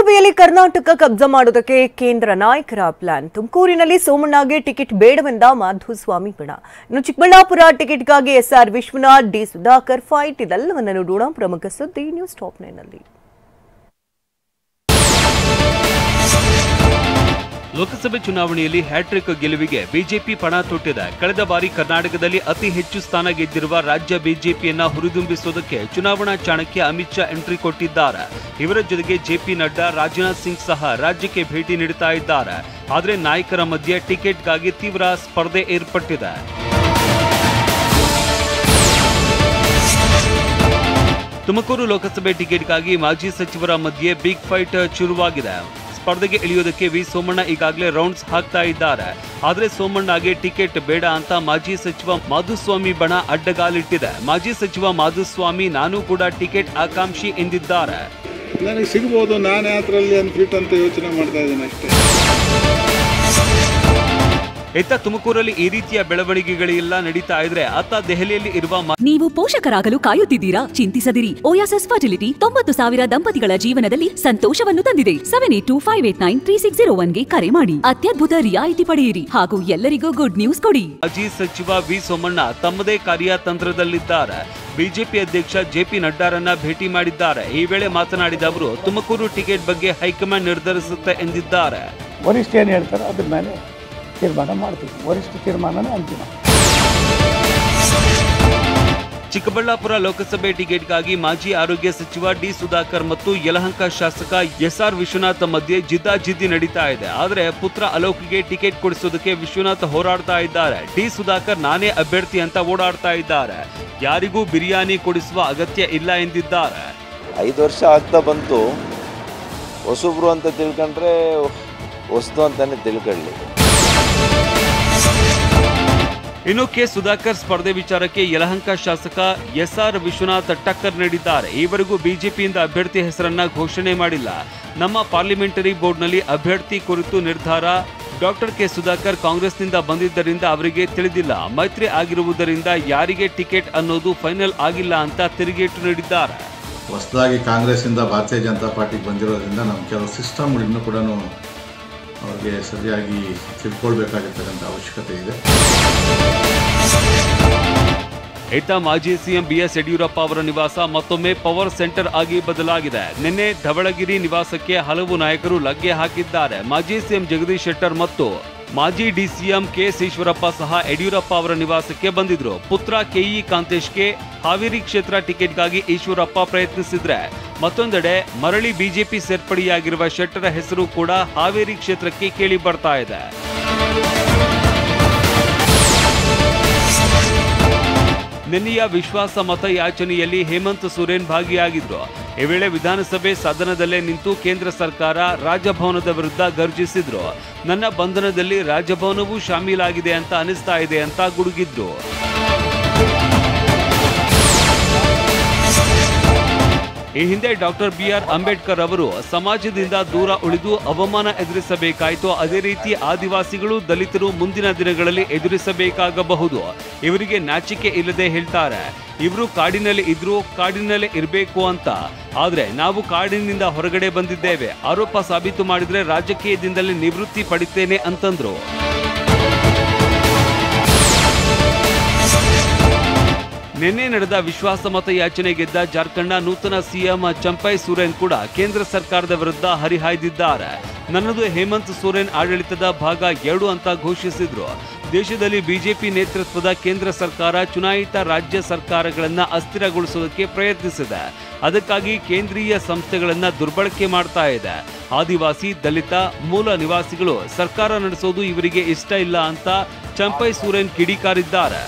ಲೋಕಸಭೆಯಲ್ಲಿ ಕರ್ನಾಟಕ ಕಬ್ಜಾ ಮಾಡುವುದಕ್ಕೆ ಕೇಂದ್ರ ನಾಯಕರ ಪ್ಲಾನ್. ತುಮಕೂರಿನಲ್ಲಿ ಸೋಮಣ್ಣಗೆ ಟಿಕೆಟ್ ಬೇಡವೆಂದ ಮಾಧುಸ್ವಾಮಿ ಬಣ. ಇನ್ನು ಚಿಕ್ಕಬಳ್ಳಾಪುರ ಟಿಕೆಟ್ಗಾಗಿ S R Vishwanath, D Sudhakar fight. ಇದೆಲ್ಲವನ್ನೂ ನೋಡೋಣ ಪ್ರಮುಖ ಸುದ್ದಿ ನ್ಯೂಸ್ ಟಾಪ್ 9 ನಲ್ಲಿ. ಲೋಕಸಭೆ ಚುನಾವಣೆಯಲ್ಲಿ ಹ್ಯಾಟ್ರಿಕ್ ಗೆಲುವಿಗೆ ಬಿಜೆಪಿ ಪಣ ತೊಟ್ಟಿದೆ. ಕಳೆದ ಬಾರಿ ಕರ್ನಾಟಕದಲ್ಲಿ ಅತಿ ಹೆಚ್ಚು ಸ್ಥಾನ ಗೆದ್ದಿರುವ ರಾಜ್ಯ ಬಿಜೆಪಿಯನ್ನ ಹುರಿದುಂಬಿಸುವುದಕ್ಕೆ ಚುನಾವಣಾ ಚಾಣಕ್ಯ ಅಮಿತ್ ಶಾ ಎಂಟ್ರಿ ಕೊಟ್ಟಿದ್ದಾರೆ. ಇವರ ಜೊತೆಗೆ ಜೆಪಿ ನಡ್ಡಾ, ರಾಜನಾಥ್ ಸಿಂಗ್ ಸಹ ರಾಜ್ಯಕ್ಕೆ ಭೇಟಿ ನೀಡುತ್ತಾ ಇದ್ದಾರೆ. ಆದರೆ ನಾಯಕರ ಮಧ್ಯೆ ಟಿಕೆಟ್ಗಾಗಿ ತೀವ್ರ ಸ್ಪರ್ಧೆ ಏರ್ಪಟ್ಟಿದೆ. ತುಮಕೂರು ಲೋಕಸಭೆ ಟಿಕೆಟ್ಗಾಗಿ ಮಾಜಿ ಸಚಿವರ ಮಧ್ಯೆ ಬಿಗ್ ಫೈಟ್ ಶುರುವಾಗಿದೆ. ಸ್ಪರ್ಧೆಗೆ ಇಳಿಯೋದಕ್ಕೆ ವಿ ಸೋಮಣ್ಣ ಈಗಾಗಲೇ ರೌಂಡ್ಸ್ ಹಾಕ್ತಾ ಇದ್ದಾರೆ. ಆದರೆ ಸೋಮಣ್ಣಗೆ ಟಿಕೆಟ್ ಬೇಡ ಅಂತ ಮಾಜಿ ಸಚಿವ ಮಾಧುಸ್ವಾಮಿ ಬಣ ಅಡ್ಡಗಾಲಿಟ್ಟಿದೆ. ಮಾಜಿ ಸಚಿವ ಮಾಧುಸ್ವಾಮಿ ನಾನು ಕೂಡ ಟಿಕೆಟ್ ಆಕಾಂಕ್ಷಿ ಎಂದಿದ್ದಾರೆ. ನನಗೆ ಸಿಗಬಹುದು, ನಾನು ಯಾತ್ರಲ್ಲಿ ಅನ್ಫಿಟ್ ಅಂತ ಯೋಚನೆ ಮಾಡ್ತಾ ಇದ್ದೀನಿ ಅಷ್ಟೇ. ಇತ್ತ ತುಮಕೂರಲ್ಲಿ ಈ ರೀತಿಯ ಬೆಳವಣಿಗೆಗಳೆಲ್ಲ ನಡೀತಾ ಇದ್ರೆ ಅತ್ತ ದೆಹಲಿಯಲ್ಲಿ ಇರುವ ನೀವು ಪೋಷಕರಾಗಲು ಕಾಯುತ್ತಿದ್ದೀರಾ? ಚಿಂತಿಸದಿರಿ. ಓಯಾಸಿಸ್ ಫರ್ಟಿಲಿಟಿ 90,000 ದಂಪತಿಗಳ ಜೀವನದಲ್ಲಿ ಸಂತೋಷವನ್ನು ತಂದಿದೆ. 7825893601ಗೆ ಕರೆ ಮಾಡಿ ಅತ್ಯದ್ಭುತ ರಿಯಾಯಿತಿ ಪಡೆಯಿರಿ ಹಾಗೂ ಎಲ್ಲರಿಗೂ ಗುಡ್ ನ್ಯೂಸ್ ಕೊಡಿ. ಮಾಜಿ ಸಚಿವ ವಿ ಸೋಮಣ್ಣ ತಮ್ಮದೇ ಕಾರ್ಯತಂತ್ರದಲ್ಲಿದ್ದಾರೆ. ಬಿಜೆಪಿ ಅಧ್ಯಕ್ಷ ಜೆಪಿ ನಡ್ಡಾರನ್ನ ಭೇಟಿ ಮಾಡಿದ್ದಾರೆ. ಈ ವೇಳೆ ಮಾತನಾಡಿದ ಅವರು ತುಮಕೂರು ಟಿಕೆಟ್ ಬಗ್ಗೆ ಹೈಕಮಾಂಡ್ ನಿರ್ಧರಿಸುತ್ತೆ ಎಂದಿದ್ದಾರೆ. ವರಿಷ್ಠ ಏನು ಹೇಳ್ತಾರೆ ಅದ್ರ ಮೇಲೆ ತೀರ್ಮಾನ ಮಾಡ್ತೀವಿ. ವರಿಷ್ಠ ತೀರ್ಮಾನನೇ ಅಂತಿಮ. ಚಿಕ್ಕಬಳ್ಳಾಪುರ ಲೋಕಸಭೆ ಟಿಕೆಟ್ಗಾಗಿ ಮಾಜಿ ಆರೋಗ್ಯ ಸಚಿವ ಡಿ ಸುಧಾಕರ್ ಮತ್ತು ಯಲಹಂಕ ಶಾಸಕ ಎಸ್ಆರ್ ವಿಶ್ವನಾಥ್ ಮಧ್ಯೆ ಜಿದ್ದಾಜಿದ್ದಿ ನಡೀತಾ ಇದೆ. ಆದರೆ ಪುತ್ರ ಅಲೋಕ್ಗೆ ಟಿಕೆಟ್ ಕೊಡಿಸೋದಕ್ಕೆ ವಿಶ್ವನಾಥ್ ಹೋರಾಡ್ತಾ ಇದ್ದಾರೆ. ಡಿ ಸುಧಾಕರ್ ನಾನೇ ಅಭ್ಯರ್ಥಿ ಅಂತ ಓಡಾಡ್ತಾ ಇದ್ದಾರೆ. ಯಾರಿಗೂ ಬಿರಿಯಾನಿ ಕೊಡಿಸುವ ಅಗತ್ಯ ಇಲ್ಲ ಎಂದಿದ್ದಾರೆ. 5 ವರ್ಷ ಆಗ್ತಾ ಬಂತು, ಹೊಸಬ್ರು ಅಂತ ತಿಳ್ಕೊಂಡ್ರೆ ಹೊಸದು ಅಂತಾನೆ ತಿಳ್ಕೊಳ್ಳಿ. ಇನ್ನು ಕೆ ಸುಧಾಕರ್ ಸ್ಪರ್ಧೆ ವಿಚಾರಕ್ಕೆ ಯಲಹಂಕ ಶಾಸಕ ಎಸ್ಆರ್ ವಿಶ್ವನಾಥ್ ಟಕ್ಕರ್ ನೀಡಿದ್ದಾರೆ. ಈವರೆಗೂ ಬಿಜೆಪಿಯಿಂದ ಅಭ್ಯರ್ಥಿ ಹೆಸರನ್ನ ಘೋಷಣೆ ಮಾಡಿಲ್ಲ. ನಮ್ಮ ಪಾರ್ಲಿಮೆಂಟರಿ ಬೋರ್ಡ್ನಲ್ಲಿ ಅಭ್ಯರ್ಥಿ ಕುರಿತು ನಿರ್ಧಾರ ಡಾಕ್ಟರ್ ಕೆ ಸುಧಾಕರ್ ಕಾಂಗ್ರೆಸ್ನಿಂದ ಬಂದಿದ್ದರಿಂದ ಅವರಿಗೆ ತಿಳಿದಿಲ್ಲ. ಮೈತ್ರಿ ಆಗಿರುವುದರಿಂದ ಯಾರಿಗೆ ಟಿಕೆಟ್ ಅನ್ನೋದು ಫೈನಲ್ ಆಗಿಲ್ಲ ಅಂತ ತಿರುಗೇಟು ನೀಡಿದ್ದಾರೆ. ಹೊಸದಾಗಿ ಕಾಂಗ್ರೆಸ್ಸಿಂದ ಭಾರತೀಯ ಜನತಾ ಪಾರ್ಟಿಗೆ ಬಂದಿರೋದ್ರಿಂದ ನಮ್ಮ ಕೆಲವು ಸಿಸ್ಟಮ್ ಇನ್ನೂ ಕೂಡ ಅವ್ರಿಗೆ ಸರಿಯಾಗಿ ತಿಳ್ಕೊಳ್ಬೇಕಾಗಿರ್ತಕ್ಕಂಥ ಅವಶ್ಯಕತೆ ಇದೆ. ಇತ್ತ ಮಾಜಿ ಸಿಎಂ ಬಿಎಸ್ ಯಡಿಯೂರಪ್ಪ ಅವರ ನಿವಾಸ ಮತ್ತೊಮ್ಮೆ ಪವರ್ ಸೆಂಟರ್ ಆಗಿ ಬದಲಾಗಿದೆ. ನಿನ್ನೆ ಧವಳಗಿರಿ ನಿವಾಸಕ್ಕೆ ಹಲವು ನಾಯಕರು ಲಗ್ಗೆ ಹಾಕಿದ್ದಾರೆ. ಮಾಜಿ ಸಿಎಂ ಜಗದೀಶ್ ಶೆಟ್ಟರ್ ಮತ್ತು ಮಾಜಿ ಡಿಸಿಎಂ ಕೆಎಸ್ ಈಶ್ವರಪ್ಪ ಸಹ ಯಡಿಯೂರಪ್ಪ ಅವರ ನಿವಾಸಕ್ಕೆ ಬಂದಿದ್ರು. ಪುತ್ರ ಕೆಇ ಕಾಂತೇಶ್ಗೆ ಹಾವೇರಿ ಕ್ಷೇತ್ರ ಟಿಕೆಟ್ಗಾಗಿ ಈಶ್ವರಪ್ಪ ಪ್ರಯತ್ನಿಸಿದ್ರೆ, ಮತ್ತೊಂದೆಡೆ ಮರಳಿ ಬಿಜೆಪಿ ಸೇರ್ಪಡೆಯಾಗಿರುವ ಶೆಟ್ಟರ ಹೆಸರು ಕೂಡ ಹಾವೇರಿ ಕ್ಷೇತ್ರಕ್ಕೆ ಕೇಳಿ ಬರ್ತಾ ಇದೆ. ನಿನ್ನೆಯ ವಿಶ್ವಾಸ ಮತ ಯಾಚನೆಯಲ್ಲಿ ಹೇಮಂತ್ ಸೊರೇನ್ ಭಾಗಿಯಾಗಿದ್ರು. ಈ ವೇಳೆ ವಿಧಾನಸಭೆ ಸದನದಲ್ಲೇ ನಿಂತು ಕೇಂದ್ರ ಸರ್ಕಾರ ರಾಜಭವನದ ವಿರುದ್ಧ ಗರ್ಜಿಸಿದ್ರು. ನನ್ನ ಬಂಧನದಲ್ಲಿ ರಾಜಭವನವೂ ಶಾಮೀಲಾಗಿದೆ ಅಂತ ಅನಿಸ್ತಾ ಇದೆ ಅಂತ ಗುಡುಗಿದ್ರು. ಈ ಹಿಂದೆ ಡಾಕ್ಟರ್ ಬಿಆರ್ ಅಂಬೇಡ್ಕರ್ ಅವರು ಸಮಾಜದಿಂದ ದೂರ ಉಳಿದು ಅವಮಾನ ಎದುರಿಸಬೇಕಾಯಿತು. ಅದೇ ರೀತಿ ಆದಿವಾಸಿಗಳು, ದಲಿತರು ಮುಂದಿನ ದಿನಗಳಲ್ಲಿ ಎದುರಿಸಬೇಕಾಗಬಹುದು. ಇವರಿಗೆ ನಾಚಿಕೆ ಇಲ್ಲದೆ ಹೇಳ್ತಾರೆ, ಇವರು ಕಾಡಿನಲ್ಲಿ ಇದ್ರು, ಕಾಡಿನಲ್ಲೇ ಇರಬೇಕು ಅಂತ. ಆದ್ರೆ ನಾವು ಕಾಡಿನಿಂದ ಹೊರಗಡೆ ಬಂದಿದ್ದೇವೆ. ಆರೋಪ ಸಾಬೀತು ಮಾಡಿದ್ರೆ ರಾಜಕೀಯದಿಂದಲೇ ನಿವೃತ್ತಿ ಪಡಿತೇನೆ ಅಂತಂದ್ರು. ನಿನ್ನೆ ನಡೆದ ವಿಶ್ವಾಸಮತ ಯಾಚನೆ ಗೆದ್ದ ಜಾರ್ಖಂಡ್ನ ನೂತನ ಸಿಎಂ ಚಂಪೈ ಸೊರೇನ್ ಕೂಡ ಕೇಂದ್ರ ಸರ್ಕಾರದ ವಿರುದ್ಧ ಹರಿಹಾಯ್ದಿದ್ದಾರೆ. ನನ್ನದು ಹೇಮಂತ್ ಸೊರೇನ್ ಆಡಳಿತದ ಭಾಗ 2 ಅಂತ ಘೋಷಿಸಿದ್ರು. ದೇಶದಲ್ಲಿ ಬಿಜೆಪಿ ನೇತೃತ್ವದ ಕೇಂದ್ರ ಸರ್ಕಾರ ಚುನಾಯಿತ ರಾಜ್ಯ ಸರ್ಕಾರಗಳನ್ನ ಅಸ್ಥಿರಗೊಳಿಸೋದಕ್ಕೆ ಪ್ರಯತ್ನಿಸಿದೆ. ಅದಕ್ಕಾಗಿ ಕೇಂದ್ರೀಯ ಸಂಸ್ಥೆಗಳನ್ನ ದುರ್ಬಳಕೆ ಮಾಡ್ತಾ ಇದೆ. ಆದಿವಾಸಿ, ದಲಿತ, ಮೂಲ ನಿವಾಸಿಗಳು ಸರ್ಕಾರ ನಡೆಸೋದು ಇವರಿಗೆ ಇಷ್ಟ ಇಲ್ಲ ಅಂತ ಚಂಪೈ ಸೊರೇನ್ ಕಿಡಿಕಾರಿದ್ದಾರೆ.